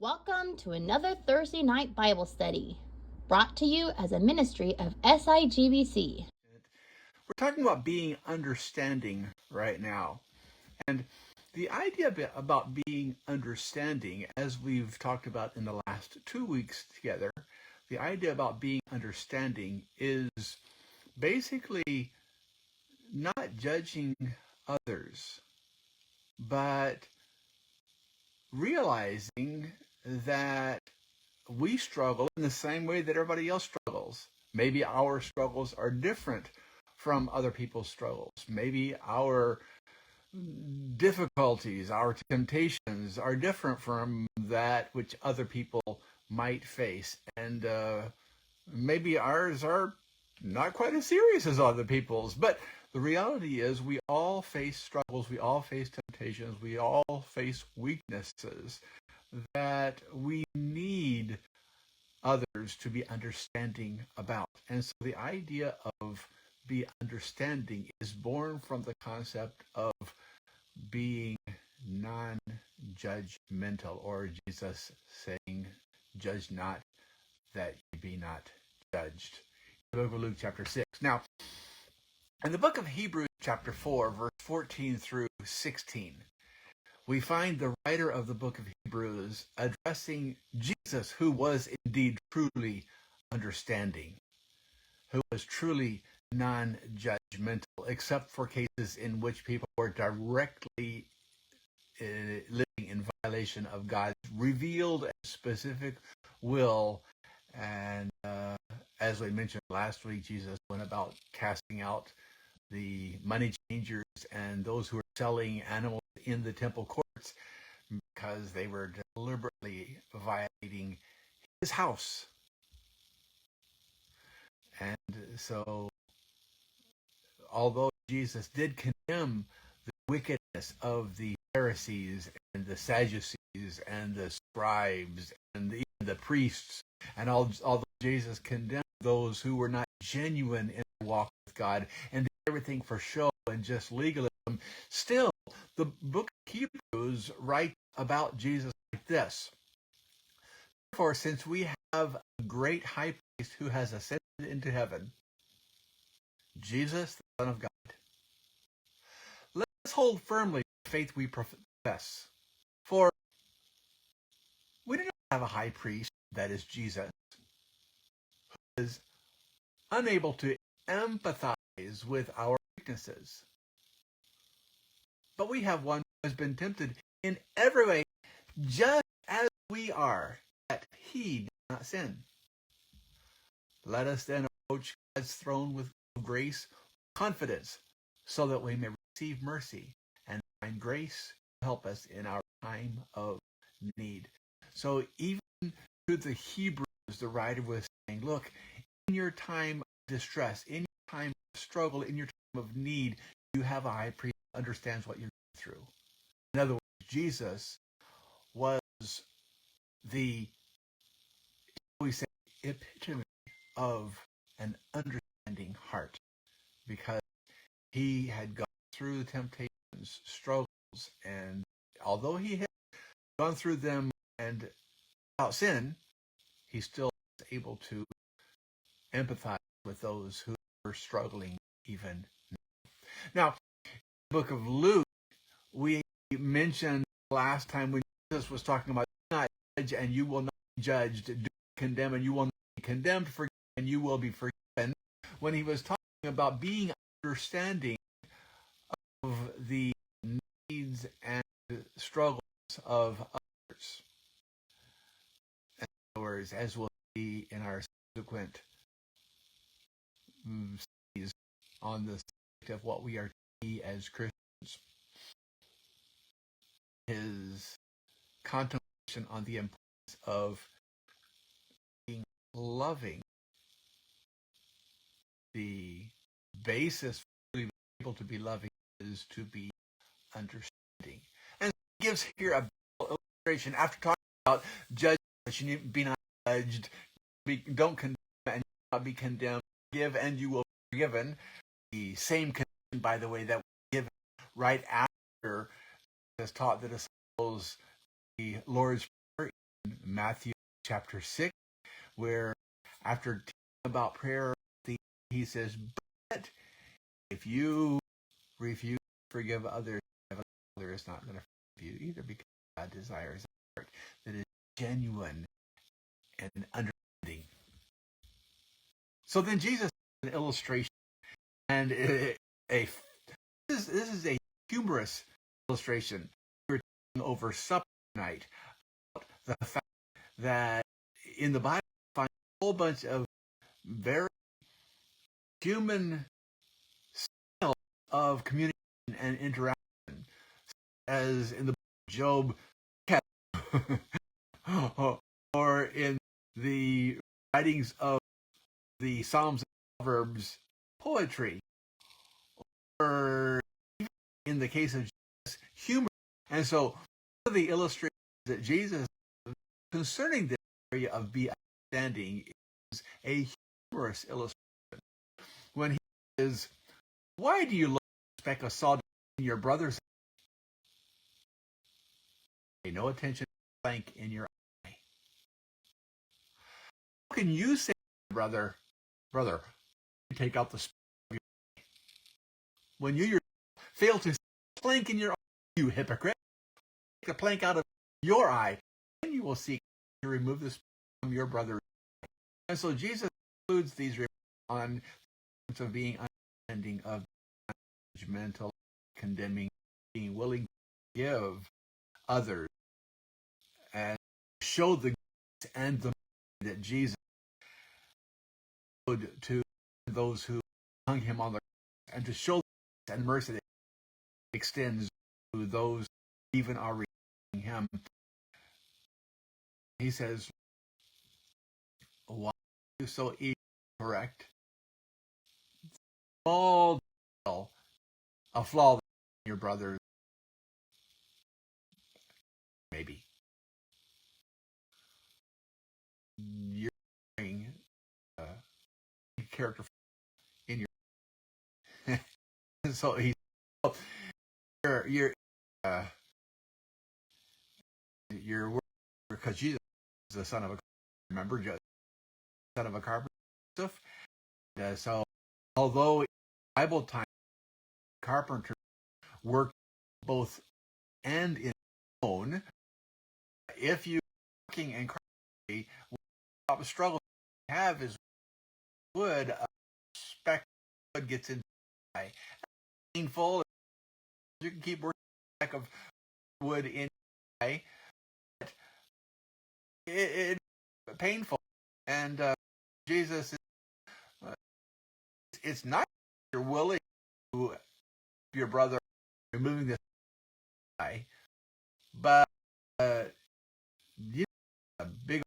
Welcome to another Thursday night Bible study, brought to you as a ministry of SIGBC. We're talking about being understanding right now. And the idea about being understanding, as we've talked about in the last 2 weeks together, the idea about being understanding is basically not judging others, but realizing that we struggle in the same way that everybody else struggles. Maybe our struggles are different from other people's struggles. Maybe our difficulties, our temptations are different from that which other people might face. And maybe ours are not quite as serious as other people's. But the reality is we all face struggles, we all face temptations, we all face weaknesses that we need others to be understanding about. And so the idea of be understanding is born from the concept of being non-judgmental, or Jesus saying, judge not that ye be not judged. The book of Luke chapter 6. Now, in the book of Hebrews chapter 4, verse 14 through 16, we find the writer of the book of Hebrews addressing Jesus, who was indeed truly understanding, who was truly non-judgmental, except for cases in which people were directly living in violation of God's revealed and specific will. And as we mentioned last week, Jesus went about casting out the money changers and those who were selling animals in the temple courts because they were deliberately violating his house. And so, although Jesus did condemn the wickedness of the Pharisees and the Sadducees and the scribes and even the priests, and although Jesus condemned those who were not genuine in their walk with God and did everything for show and just legalism, still the book of Hebrews writes about Jesus like this. Therefore, since we have a great high priest who has ascended into heaven, Jesus, the Son of God, let us hold firmly the faith we profess. For we do not have a high priest, that is Jesus, who is unable to empathize with our weaknesses. But we have one who has been tempted in every way, just as we are, yet he did not sin. Let us then approach God's throne with grace, confidence, so that we may receive mercy and find grace to help us in our time of need. So even to the Hebrews, the writer was saying, look, in your time of distress, in your time of struggle, in your time of need, you have a high priest who understands what you're going through. In other words, Jesus was the, we say, epitome of an understanding heart, because he had gone through the temptations, struggles, and although he had gone through them and without sin, he still was able to empathize with those who were struggling even now. Now, in the book of Luke, we mentioned last time when Jesus was talking about, do not judge and you will not be judged, do not condemn and you will not be condemned, forgive and you will be forgiven, when he was talking about being understanding of the needs and struggles of others. In other words, as we'll see in our subsequent studies on the subject of what we are to be as Christians, his contemplation on the importance of being loving. The basis for being able to be loving is to be understanding. And he gives here a illustration after talking about judging, but you need to be not judged, don't condemn and not be condemned, forgive and you will be forgiven. The same condition, by the way, that was given right after Jesus taught the disciples the Lord's Prayer, Matthew chapter 6, where after teaching about prayer, he says, but if you refuse to forgive others, Father is not going to forgive you either, because God desires a heart that is genuine and understanding. So then Jesus an illustration, and this is a humorous illustration. We're talking over supper tonight about the fact that in the Bible we find a whole bunch of very human style of communication and interaction, as in the book of Job, or in the writings of the Psalms and Proverbs, poetry, or even in the case of Jesus, humor. And so one of the illustrations that Jesus concerning this area of be understanding is a humorous illustration. When he says, why do you look at a speck of sawdust in your brother's eye? Pay no attention to the plank in your eye. How can you say, brother, take out the speck of your eye, when you yourself fail to see the plank in your eye, you hypocrite? Take the plank out of your eye, then you will seek to remove the speck from your brother's eye. And so Jesus includes these remarks on the importance of being understanding, of judgmental, condemning, being willing to give others and show the grace and the mercy that Jesus showed to those who hung him on the cross, and to show the grace and mercy that he extends to those who even are rejecting him. He says, why are you so easily correct? Small detail, a flaw in your brother, maybe. You're wearing character in your so he's you're because Jesus is the son of a, remember, son of a carpenter, Joseph. So although in Bible time carpenter worked both and in own, if you working in carpentry, what struggle you have is wood, a speck of wood gets into the eye. Painful. You can keep working a speck of wood in the eye. It's painful. And Jesus is, it's not you're willing to help your brother removing this eye, but you got a big,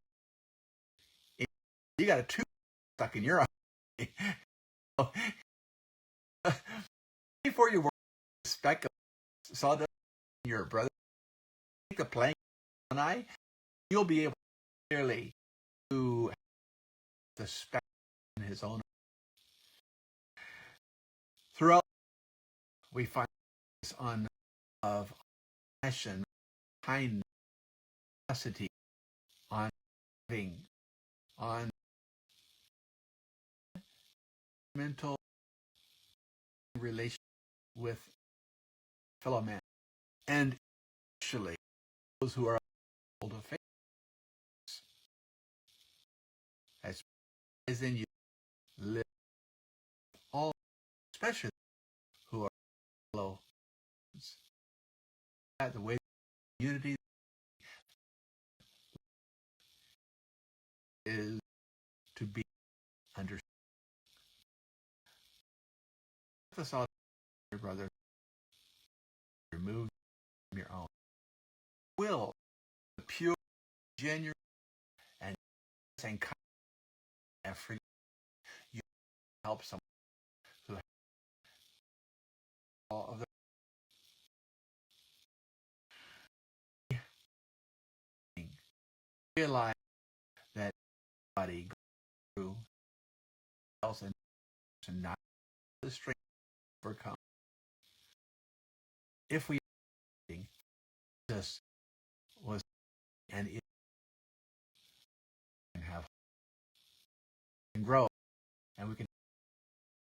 you got a tooth stuck in your eye. Before you work a speck of sawdust in your brother, take the plank on eye, you'll be able clearly to have the speck in his own eye. Throughout, we find this on of passion, kindness, capacity, on living, on mental relation with fellow man, and actually those who are old of faith, as in you live all, especially who are fellow. The way unity is to be understood. The thought of your brother removed from your own will, the pure, genuine, and kind effort you help someone who has all of the realize that body goes through else and not the strength to overcome. If we Jesus was and is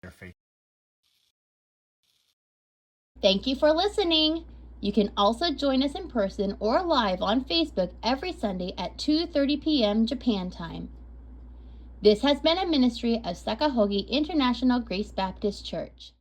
their faith. Thank you for listening. You can also join us in person or live on Facebook every Sunday at 2:30 p.m. Japan time. This has been a ministry of Sakahogi International Grace Baptist Church.